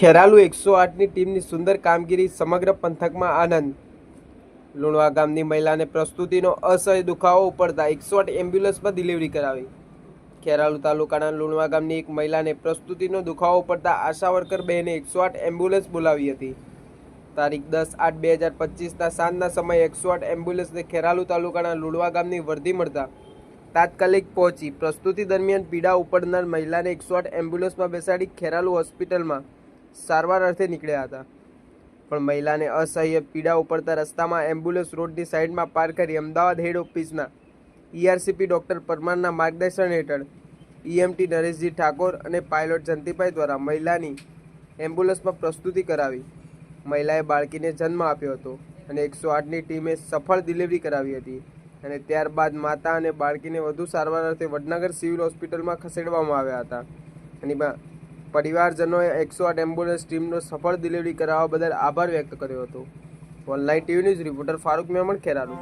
ખેરાલુ 108ની ટીમની સુંદર કામગીરી, સમગ્ર પંથકમાં આનંદ. લુણવા ગામની મહિલાને પ્રસ્તુતિનો અસહ્ય દુખાવો ઉપડતા 108 એમ્બ્યુલન્સમાં ડિલિવરી કરાવી. ખેરાલુ તાલુકાના લુણવા ગામની એક મહિલાને પ્રસ્તુતિનો દુખાવો ઉપડતા આશા વર્કર બહેને 108 એમ્બ્યુલન્સ બોલાવી હતી. તારીખ 10/8/2025ના સાંજના સમયે 108 એમ્બ્યુલન્સને ખેરાલુ તાલુકાના લુણવા ગામની વર્ધી મળતા તાત્કાલિક પહોંચી પ્રસ્તુતિ દરમિયાન પીડા ઉપડનાર મહિલાને 108 એમ્બ્યુલન્સમાં બેસાડી ખેરાલુ હોસ્પિટલમાં સારવાર અર્થે નીકળ્યા હતા. પણ મહિલાને અસહ્ય પીડા ઉપડતા રસ્તામાં એમ્બ્યુલન્સ રોડની સાઈડમાં પાર્ક કરી અમદાવાદ હેડ ઓફિસના ERCP ડૉક્ટર પરમારના માર્ગદર્શન હેઠળ EMT નરેશજી ઠાકોર અને પાયલોટ જંતીભાઈ દ્વારા મહિલાની એમ્બ્યુલન્સમાં પ્રસ્તુતિ કરાવી. મહિલાએ બાળકીને જન્મ આપ્યો હતો અને 108ની ટીમે સફળ ડિલિવરી કરાવી હતી અને ત્યારબાદ માતા અને બાળકીને વધુ સારવાર અર્થે વડનગર સિવિલ હોસ્પિટલમાં ખસેડવામાં આવ્યા હતા. અને પરિવારજનોએ 108 એમ્બ્યુલન્સ ટીમનો સફળ ડિલિવરી કરાવવા બદલ આભાર વ્યક્ત કર્યો હતો. Online TV news reporter Farooq Memon, Kheralu.